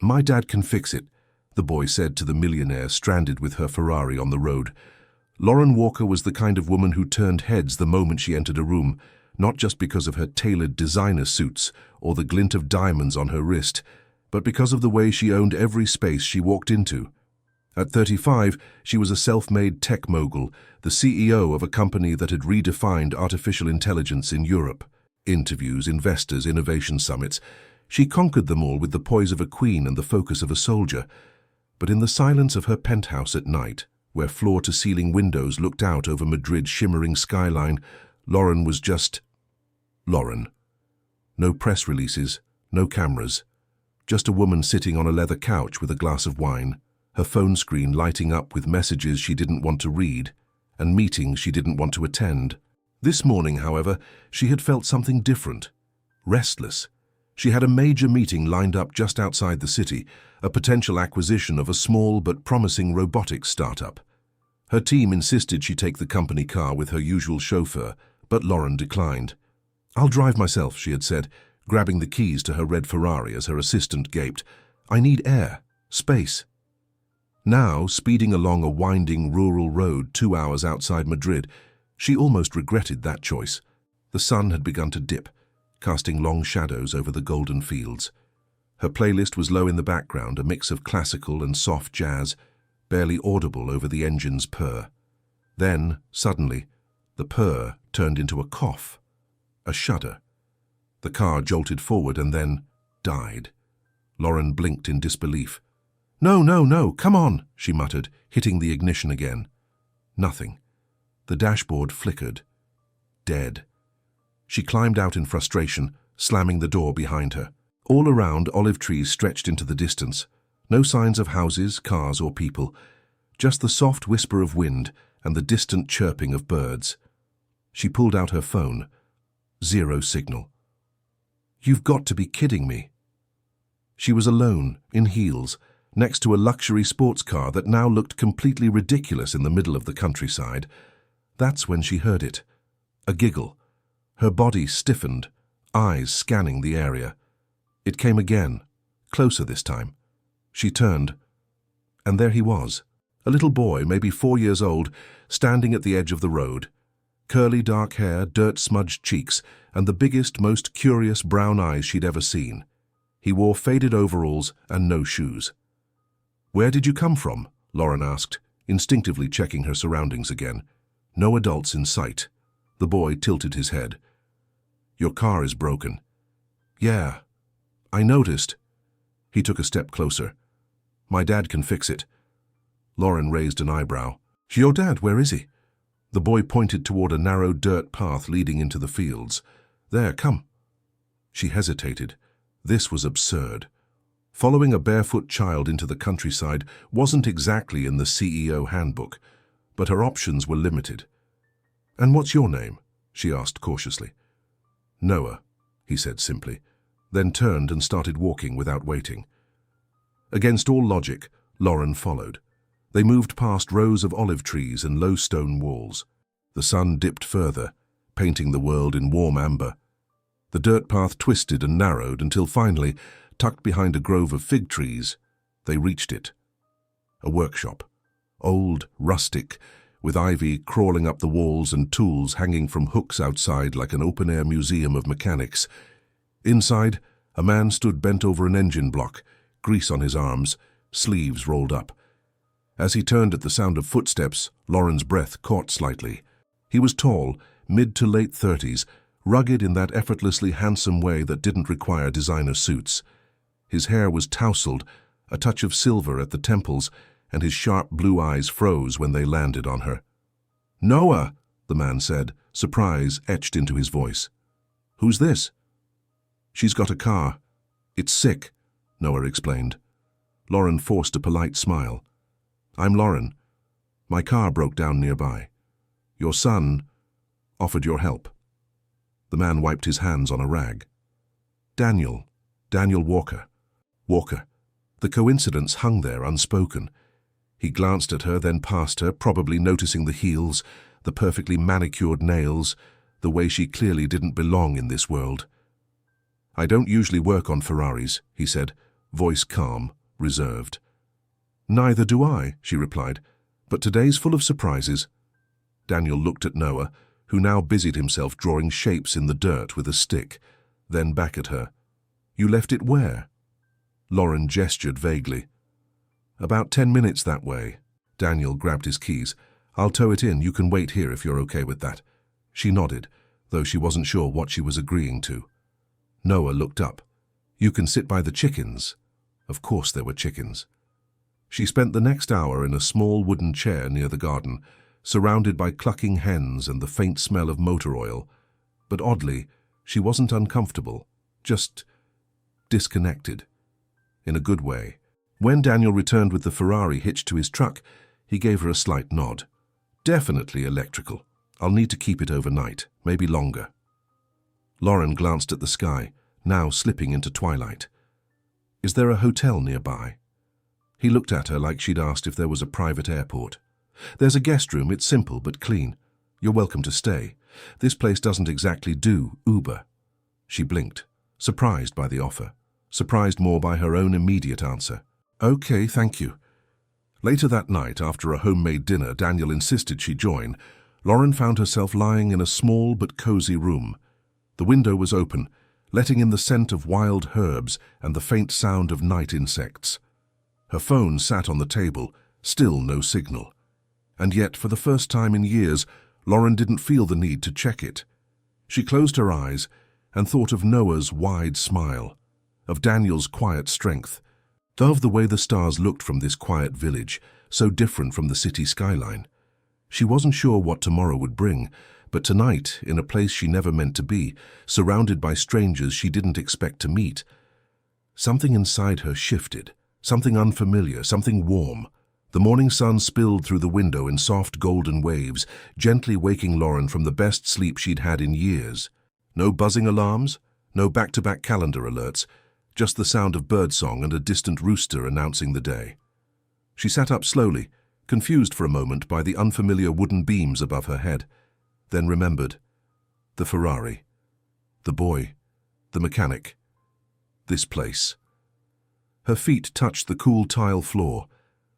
My dad can fix it, the boy said to the millionaire stranded with her Ferrari on the road. Lauren Walker was the kind of woman who turned heads the moment she entered a room, not just because of her tailored designer suits or the glint of diamonds on her wrist, but because of the way she owned every space she walked into. At 35, she was a self-made tech mogul, the CEO of a company that had redefined artificial intelligence in Europe. Interviews, investors, innovation summits. She conquered them all with the poise of a queen and the focus of a soldier. But in the silence of her penthouse at night, where floor-to-ceiling windows looked out over Madrid's shimmering skyline, Lauren was just Lauren. No press releases, no cameras. Just a woman sitting on a leather couch with a glass of wine, her phone screen lighting up with messages she didn't want to read and meetings she didn't want to attend. This morning, however, she had felt something different. Restless. She had a major meeting lined up just outside the city, a potential acquisition of a small but promising robotics startup. Her team insisted she take the company car with her usual chauffeur, but Lauren declined. "I'll drive myself," she had said, grabbing the keys to her red Ferrari as her assistant gaped. "I need air, space." Now, speeding along a winding rural road 2 hours outside Madrid, she almost regretted that choice. The sun had begun to dip, casting long shadows over the golden fields. Her playlist was low in the background, a mix of classical and soft jazz, barely audible over the engine's purr. Then, suddenly, the purr turned into a cough, a shudder. The car jolted forward and then died. Lauren blinked in disbelief. "No, no, no, come on," she muttered, hitting the ignition again. Nothing. The dashboard flickered. Dead. She climbed out in frustration, slamming the door behind her. All around, olive trees stretched into the distance. No signs of houses, cars, or people. Just the soft whisper of wind and the distant chirping of birds. She pulled out her phone. Zero signal. "You've got to be kidding me." She was alone, in heels, next to a luxury sports car that now looked completely ridiculous in the middle of the countryside. That's when she heard it. A giggle. Her body stiffened, eyes scanning the area. It came again, closer this time. She turned, and there he was, a little boy, maybe 4 years old, standing at the edge of the road. Curly dark hair, dirt-smudged cheeks, and the biggest, most curious brown eyes she'd ever seen. He wore faded overalls and no shoes. "Where did you come from?" Lauren asked, instinctively checking her surroundings again. No adults in sight. The boy tilted his head. "Your car is broken." "Yeah, I noticed." He took a step closer. "My dad can fix it." Lauren raised an eyebrow. "Your dad, where is he?" The boy pointed toward a narrow dirt path leading into the fields. "There, come." She hesitated. This was absurd. Following a barefoot child into the countryside wasn't exactly in the CEO handbook, but her options were limited. "And what's your name?" she asked cautiously. "Noah," he said simply, then turned and started walking without waiting. Against all logic, Lauren followed. They moved past rows of olive trees and low stone walls. The sun dipped further, painting the world in warm amber. The dirt path twisted and narrowed until finally, tucked behind a grove of fig trees, they reached it. A workshop. Old, rustic, with ivy crawling up the walls and tools hanging from hooks outside like an open-air museum of mechanics. Inside, a man stood bent over an engine block, grease on his arms, sleeves rolled up. As he turned at the sound of footsteps, Lauren's breath caught slightly. He was tall, mid to late 30s, rugged in that effortlessly handsome way that didn't require designer suits. His hair was tousled, a touch of silver at the temples, and his sharp blue eyes froze when they landed on her. "Noah," the man said, surprise etched into his voice. "Who's this?" "She's got a car. It's sick," Noah explained. Lauren forced a polite smile. "I'm Lauren. My car broke down nearby. Your son offered your help." The man wiped his hands on a rag. Daniel Walker. Walker. The coincidence hung there unspoken. He glanced at her, then past her, probably noticing the heels, the perfectly manicured nails, the way she clearly didn't belong in this world. "I don't usually work on Ferraris," he said, voice calm, reserved. "Neither do I," she replied, "but today's full of surprises." Daniel looked at Noah, who now busied himself drawing shapes in the dirt with a stick, then back at her. "You left it where?" Lauren gestured vaguely. "About 10 minutes that way." Daniel grabbed his keys. "I'll tow it in. You can wait here if you're okay with that." She nodded, though she wasn't sure what she was agreeing to. Noah looked up. "You can sit by the chickens." Of course there were chickens. She spent the next hour in a small wooden chair near the garden, surrounded by clucking hens and the faint smell of motor oil. But oddly, she wasn't uncomfortable, just disconnected. In a good way. When Daniel returned with the Ferrari hitched to his truck, he gave her a slight nod. "Definitely electrical. I'll need to keep it overnight, maybe longer." Lauren glanced at the sky, now slipping into twilight. "Is there a hotel nearby?" He looked at her like she'd asked if there was a private airport. "There's a guest room. It's simple but clean. You're welcome to stay. This place doesn't exactly do Uber." She blinked, surprised by the offer, surprised more by her own immediate answer. "Okay, thank you." Later that night, after a homemade dinner Daniel insisted she join, Lauren found herself lying in a small but cozy room. The window was open, letting in the scent of wild herbs and the faint sound of night insects. Her phone sat on the table, still no signal. And yet, for the first time in years, Lauren didn't feel the need to check it. She closed her eyes and thought of Noah's wide smile, of Daniel's quiet strength, of the way the stars looked from this quiet village, so different from the city skyline. She wasn't sure what tomorrow would bring, but tonight, in a place she never meant to be, surrounded by strangers she didn't expect to meet, something inside her shifted, something unfamiliar, something warm. The morning sun spilled through the window in soft golden waves, gently waking Lauren from the best sleep she'd had in years. No buzzing alarms, no back-to-back calendar alerts, just the sound of birdsong and a distant rooster announcing the day. She sat up slowly, confused for a moment by the unfamiliar wooden beams above her head, then remembered. The Ferrari. The boy. The mechanic. This place. Her feet touched the cool tile floor.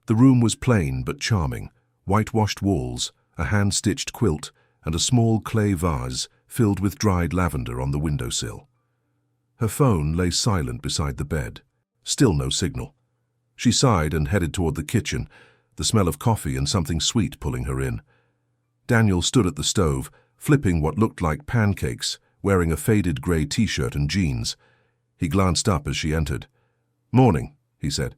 The room was plain but charming, whitewashed walls, a hand-stitched quilt, and a small clay vase filled with dried lavender on the windowsill. Her phone lay silent beside the bed. Still no signal. She sighed and headed toward the kitchen, the smell of coffee and something sweet pulling her in. Daniel stood at the stove, flipping what looked like pancakes, wearing a faded grey t-shirt and jeans. He glanced up as she entered. "Morning," he said.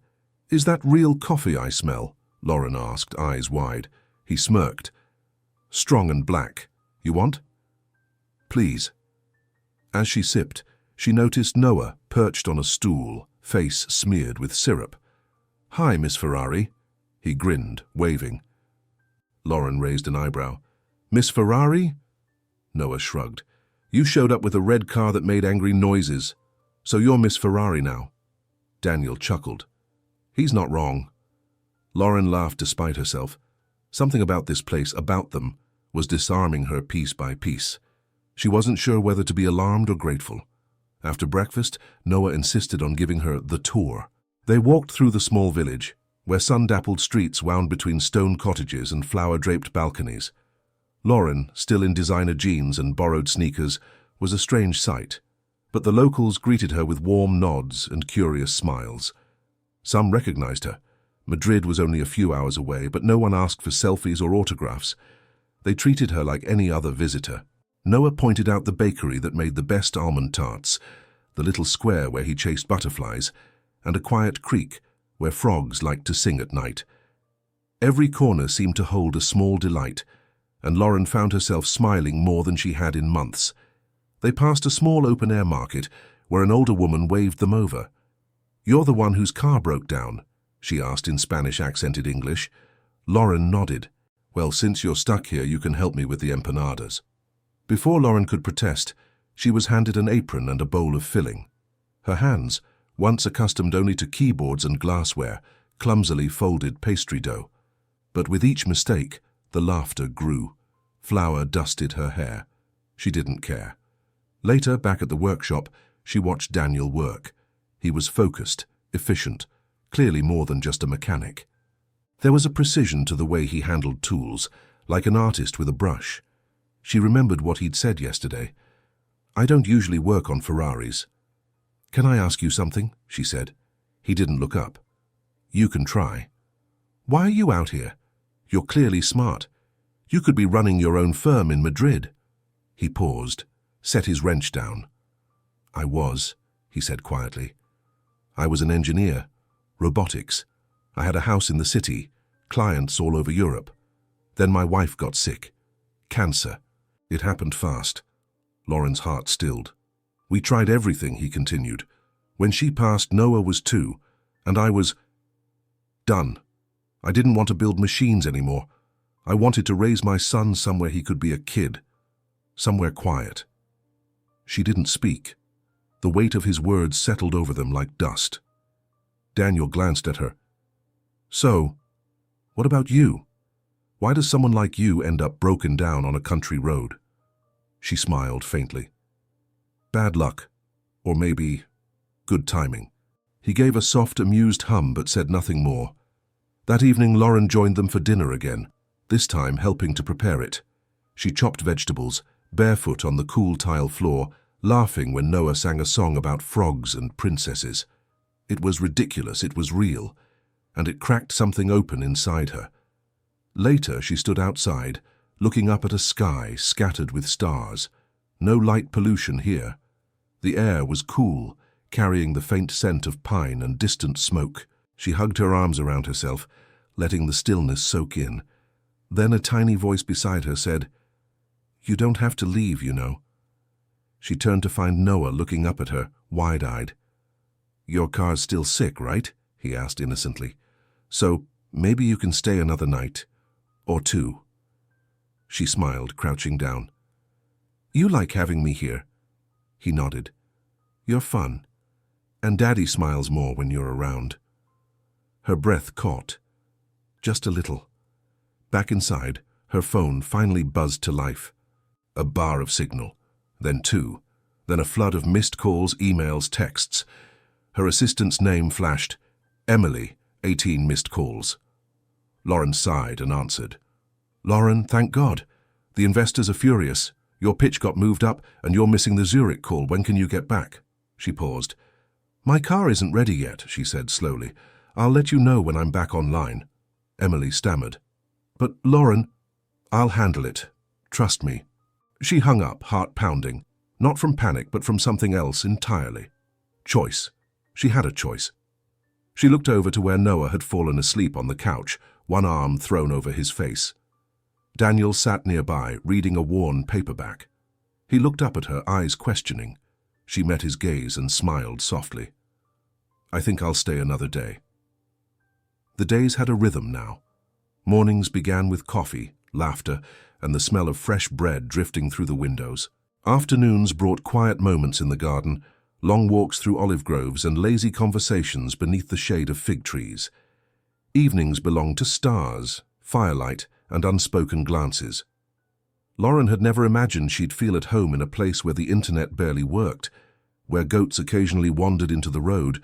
"Is that real coffee I smell?" Lauren asked, eyes wide. He smirked. "Strong and black. You want?" "Please." As she sipped, she noticed Noah perched on a stool, face smeared with syrup. "Hi, Miss Ferrari." He grinned, waving. Lauren raised an eyebrow. "Miss Ferrari?" Noah shrugged. "You showed up with a red car that made angry noises. So you're Miss Ferrari now." Daniel chuckled. "He's not wrong." Lauren laughed despite herself. Something about this place, about them, was disarming her piece by piece. She wasn't sure whether to be alarmed or grateful. After breakfast, Noah insisted on giving her the tour. They walked through the small village, where sun-dappled streets wound between stone cottages and flower-draped balconies. Lauren, still in designer jeans and borrowed sneakers, was a strange sight, but the locals greeted her with warm nods and curious smiles. Some recognized her. Madrid was only a few hours away, but no one asked for selfies or autographs. They treated her like any other visitor. Noah pointed out the bakery that made the best almond tarts, the little square where he chased butterflies, and a quiet creek where frogs liked to sing at night. Every corner seemed to hold a small delight, and Lauren found herself smiling more than she had in months. They passed a small open-air market where an older woman waved them over. "You're the one whose car broke down?" she asked in Spanish-accented English. Lauren nodded. "Well, since you're stuck here, you can help me with the empanadas." Before Lauren could protest, she was handed an apron and a bowl of filling. Her hands, once accustomed only to keyboards and glassware, clumsily folded pastry dough. But with each mistake, the laughter grew. Flour dusted her hair. She didn't care. Later, back at the workshop, she watched Daniel work. He was focused, efficient, clearly more than just a mechanic. There was a precision to the way he handled tools, like an artist with a brush. She remembered what he'd said yesterday. "I don't usually work on Ferraris." "Can I ask you something?" she said. He didn't look up. "You can try." "Why are you out here? You're clearly smart. You could be running your own firm in Madrid." He paused, set his wrench down. "I was," he said quietly. "I was an engineer, robotics. I had a house in the city, clients all over Europe. Then my wife got sick. Cancer. It happened fast." Lauren's heart stilled. "We tried everything," he continued. "When she passed, Noah was 2, and I was done. I didn't want to build machines anymore. I wanted to raise my son somewhere he could be a kid, somewhere quiet." She didn't speak. The weight of his words settled over them like dust. Daniel glanced at her. "So, what about you? Why does someone like you end up broken down on a country road?" She smiled faintly. "Bad luck, or maybe good timing." He gave a soft, amused hum but said nothing more. That evening Lauren joined them for dinner again, this time helping to prepare it. She chopped vegetables, barefoot on the cool tile floor, laughing when Noah sang a song about frogs and princesses. It was ridiculous, it was real, and it cracked something open inside her. Later she stood outside, looking up at a sky scattered with stars. No light pollution here. The air was cool, carrying the faint scent of pine and distant smoke. She hugged her arms around herself, letting the stillness soak in. Then a tiny voice beside her said, "You don't have to leave, you know." She turned to find Noah looking up at her, wide-eyed. "Your car's still sick, right?" he asked innocently. "So maybe you can stay another night. Or 2. She smiled, crouching down. "You like having me here?" He nodded. "You're fun. And Daddy smiles more when you're around." Her breath caught. Just a little. Back inside, her phone finally buzzed to life. A bar of signal, then 2, then a flood of missed calls, emails, texts. Her assistant's name flashed. "Emily, 18 missed calls." Lauren sighed and answered. "Lauren, thank God. The investors are furious. Your pitch got moved up and you're missing the Zurich call. When can you get back?" She paused. "My car isn't ready yet," she said slowly. "I'll let you know when I'm back online." Emily stammered. "But Lauren—" "I'll handle it. Trust me." She hung up, heart pounding, not from panic but from something else entirely. Choice. She had a choice. She looked over to where Noah had fallen asleep on the couch, one arm thrown over his face. Daniel sat nearby, reading a worn paperback. He looked up at her, eyes questioning. She met his gaze and smiled softly. "I think I'll stay another day." The days had a rhythm now. Mornings began with coffee, laughter, and the smell of fresh bread drifting through the windows. Afternoons brought quiet moments in the garden, long walks through olive groves and lazy conversations beneath the shade of fig trees. Evenings belonged to stars, firelight, and unspoken glances. Lauren had never imagined she'd feel at home in a place where the internet barely worked, where goats occasionally wandered into the road,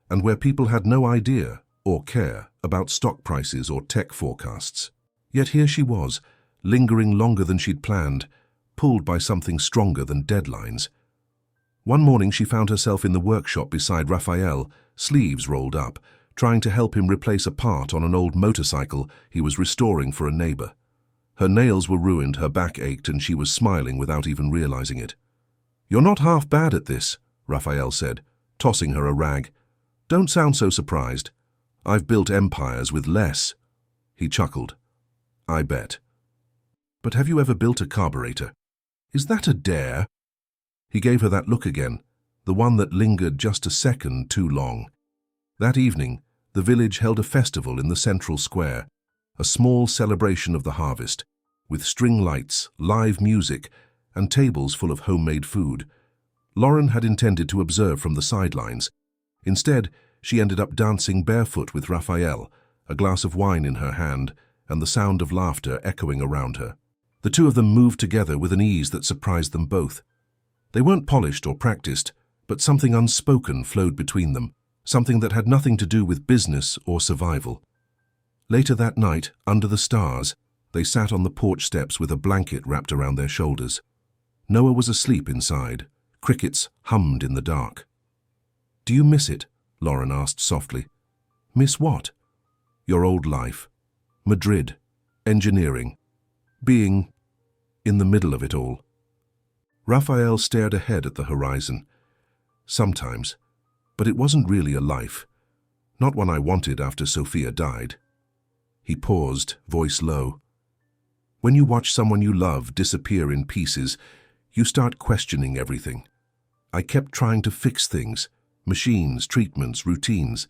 and where people had no idea or care about stock prices or tech forecasts. Yet here she was, lingering longer than she'd planned, pulled by something stronger than deadlines. One morning she found herself in the workshop beside Raphael, sleeves rolled up, trying to help him replace a part on an old motorcycle he was restoring for a neighbor. Her nails were ruined, her back ached, and she was smiling without even realizing it. "You're not half bad at this," Raphael said, tossing her a rag. "Don't sound so surprised. I've built empires with less." He chuckled. "I bet. But have you ever built a carburetor? Is that a dare?" He gave her that look again, the one that lingered just a second too long. That evening, the village held a festival in the central square, a small celebration of the harvest, with string lights, live music, and tables full of homemade food. Lauren had intended to observe from the sidelines. Instead, she ended up dancing barefoot with Raphael, a glass of wine in her hand, and the sound of laughter echoing around her. The two of them moved together with an ease that surprised them both. They weren't polished or practiced, but something unspoken flowed between them, something that had nothing to do with business or survival. Later that night, under the stars, they sat on the porch steps with a blanket wrapped around their shoulders. Noah was asleep inside. Crickets hummed in the dark. "Do you miss it?" Lauren asked softly. "Miss what?" "Your old life. Madrid. Engineering. Being in the middle of it all." Raphael stared ahead at the horizon. "Sometimes. But it wasn't really a life. Not one I wanted after Sophia died." He paused, voice low. "When you watch someone you love disappear in pieces, you start questioning everything. I kept trying to fix things, machines, treatments, routines,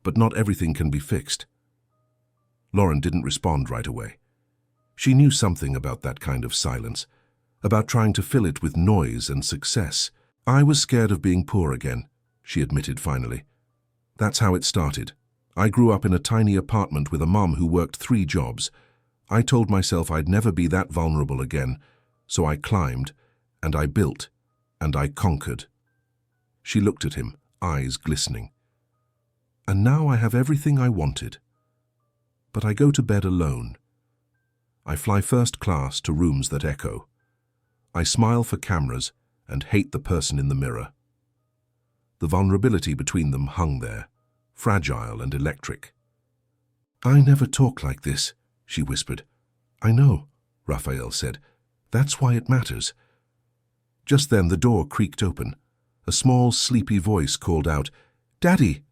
but not everything can be fixed." Lauren didn't respond right away. She knew something about that kind of silence, about trying to fill it with noise and success. "I was scared of being poor again," she admitted finally. "That's how it started. I grew up in a tiny apartment with a mom who worked 3 jobs. I told myself I'd never be that vulnerable again, so I climbed, and I built, and I conquered." She looked at him, eyes glistening. "And now I have everything I wanted. But I go to bed alone. I fly first class to rooms that echo. I smile for cameras and hate the person in the mirror." The vulnerability between them hung there, fragile and electric. "I never talk like this," she whispered. "I know," Raphael said. "That's why it matters." Just then the door creaked open. A small, sleepy voice called out, "Daddy!"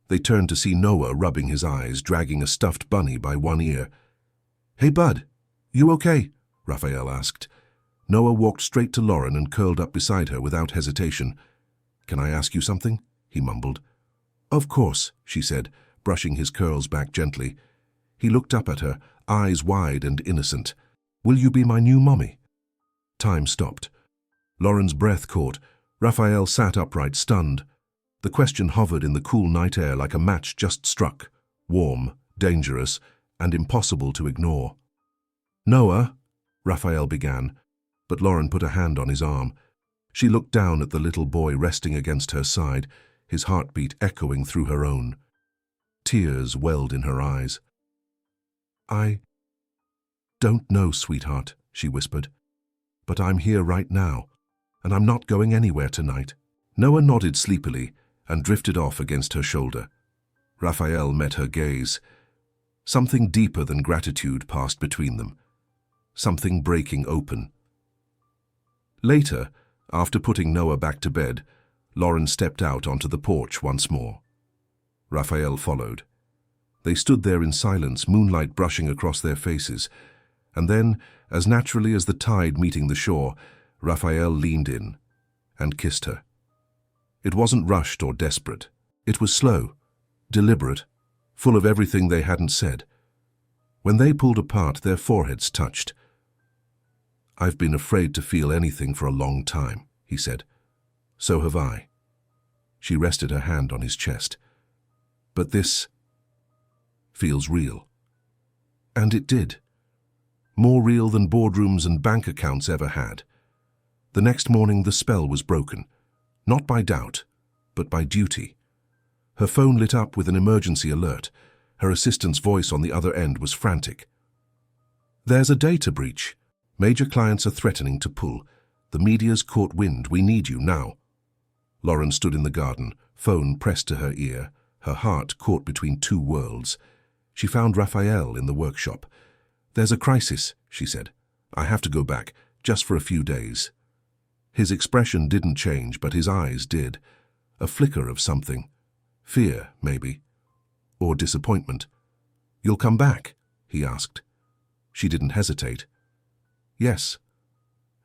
They turned to see Noah rubbing his eyes, dragging a stuffed bunny by one ear. "Hey, bud, you okay?" Raphael asked. Noah walked straight to Lauren and curled up beside her without hesitation. "Can I ask you something?" he mumbled. "Of course," she said, brushing his curls back gently. He looked up at her, eyes wide and innocent. "Will you be my new mommy?" Time stopped. Lauren's breath caught. Raphael sat upright, stunned. The question hovered in the cool night air like a match just struck, warm, dangerous, and impossible to ignore. "Noah," Raphael began, but Lauren put a hand on his arm. She looked down at the little boy resting against her side, his heartbeat echoing through her own. Tears welled in her eyes. "I don't know, sweetheart," she whispered. "But I'm here right now, and I'm not going anywhere tonight." Noah nodded sleepily and drifted off against her shoulder. Raphael met her gaze. Something deeper than gratitude passed between them. Something breaking open. Later, after putting Noah back to bed, Lauren stepped out onto the porch once more. Raphael followed. They stood there in silence, moonlight brushing across their faces, and then, as naturally as the tide meeting the shore, Raphael leaned in and kissed her. It wasn't rushed or desperate. It was slow, deliberate, full of everything they hadn't said. When they pulled apart, their foreheads touched. "I've been afraid to feel anything for a long time," he said. "So have I." She rested her hand on his chest. "But this feels real." And it did. More real than boardrooms and bank accounts ever had. The next morning the spell was broken, not by doubt, but by duty. Her phone lit up with an emergency alert. Her assistant's voice on the other end was frantic. "There's a data breach. Major clients are threatening to pull. The media's caught wind. We need you now." Lauren stood in the garden, phone pressed to her ear, her heart caught between 2 worlds. She found Raphael in the workshop. "There's a crisis," she said. "I have to go back, just for a few days." His expression didn't change, but his eyes did. A flicker of something. Fear, maybe. Or disappointment. "You'll come back?" he asked. She didn't hesitate. "Yes."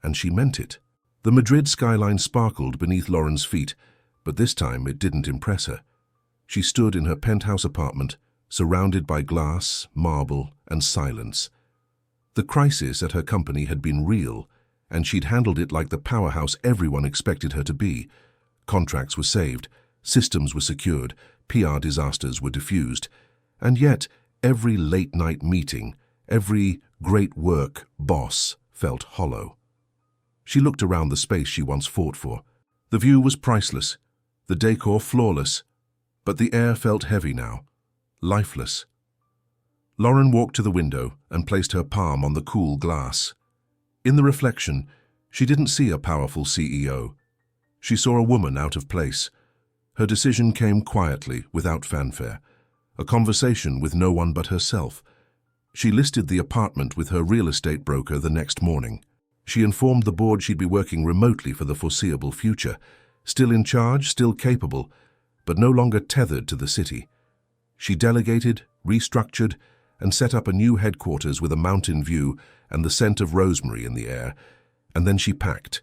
And she meant it. The Madrid skyline sparkled beneath Lauren's feet, but this time it didn't impress her. She stood in her penthouse apartment, surrounded by glass, marble, and silence. The crisis at her company had been real, and she'd handled it like the powerhouse everyone expected her to be. Contracts were saved, systems were secured, PR disasters were diffused, and yet every late-night meeting, every great work boss felt hollow. She looked around the space she once fought for. The view was priceless, the decor flawless, But the air felt heavy now, lifeless. Lauren walked to the window and placed her palm on the cool glass. In the reflection, she didn't see a powerful CEO. She saw a woman out of place. Her decision came quietly, without fanfare. A conversation with no one but herself. She listed the apartment with her real estate broker the next morning. She informed the board she'd be working remotely for the foreseeable future, still in charge, still capable, but no longer tethered to the city. She delegated, restructured, and set up a new headquarters with a mountain view and the scent of rosemary in the air. And then she packed.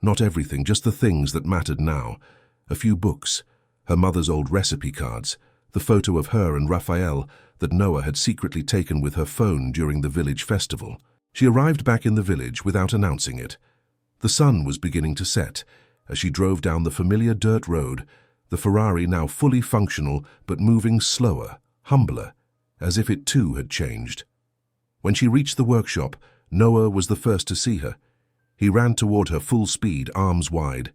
Not everything, just the things that mattered now. A few books, her mother's old recipe cards, the photo of her and Raphael that Noah had secretly taken with her phone during the village festival. She arrived back in the village without announcing it. The sun was beginning to set as she drove down the familiar dirt road, the Ferrari now fully functional but moving slower, humbler, as if it too had changed. When she reached the workshop, Noah was the first to see her. He ran toward her full speed, arms wide.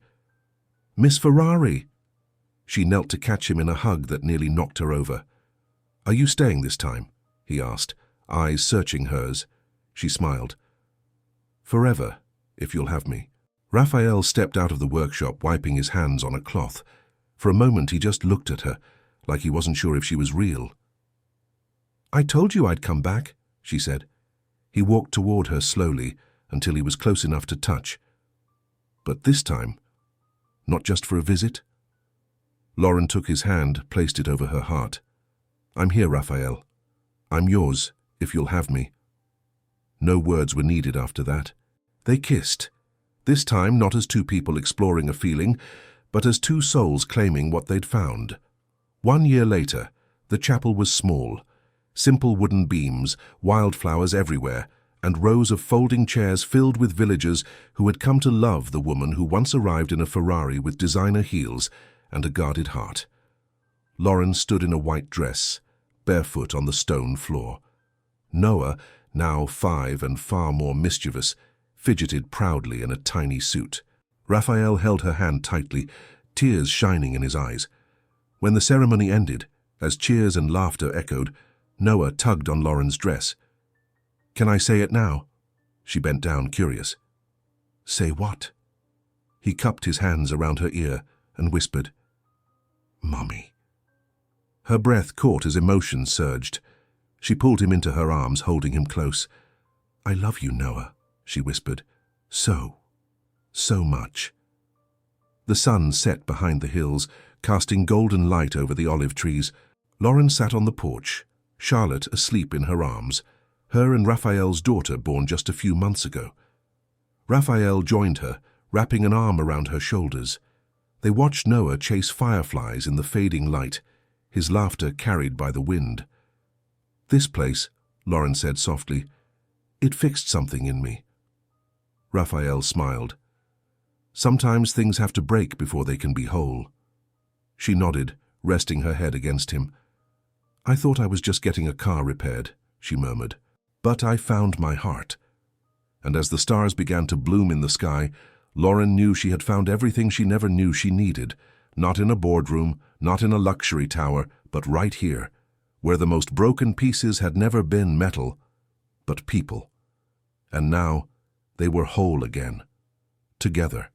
"Miss Ferrari!" She knelt to catch him in a hug that nearly knocked her over. "Are you staying this time?" he asked, eyes searching hers. She smiled. "Forever, if you'll have me." Raphael stepped out of the workshop, wiping his hands on a cloth. For a moment he just looked at her, like he wasn't sure if she was real. "I told you I'd come back," she said. He walked toward her slowly until he was close enough to touch. But this time, not just for a visit. Lauren took his hand, placed it over her heart. "I'm here, Raphael. I'm yours, if you'll have me." No words were needed after that. They kissed, this time not as two people exploring a feeling, but as two souls claiming what they'd found. 1 year later, the chapel was small. Simple wooden beams, wildflowers everywhere, and rows of folding chairs filled with villagers who had come to love the woman who once arrived in a Ferrari with designer heels and a guarded heart. Lauren stood in a white dress, barefoot on the stone floor. Noah, now 5 and far more mischievous, fidgeted proudly in a tiny suit. Raphael held her hand tightly, tears shining in his eyes. When the ceremony ended, as cheers and laughter echoed, Noah tugged on Lauren's dress. "Can I say it now?" She bent down, curious. "Say what?" He cupped his hands around her ear and whispered, "Mommy." Her breath caught as emotion surged. She pulled him into her arms, holding him close. "I love you, Noah," she whispered. So much." The sun set behind the hills, casting golden light over the olive trees. Lauren sat on the porch, Charlotte asleep in her arms, her and Raphael's daughter born just a few months ago. Raphael joined her, wrapping an arm around her shoulders. They watched Noah chase fireflies in the fading light, his laughter carried by the wind. "This place," Lauren said softly, "it fixed something in me." Raphael smiled. "Sometimes things have to break before they can be whole." She nodded, resting her head against him. "I thought I was just getting a car repaired," she murmured. "But I found my heart." And as the stars began to bloom in the sky, Lauren knew she had found everything she never knew she needed, not in a boardroom, not in a luxury tower, but right here, where the most broken pieces had never been metal, but people. And now they were whole again, together.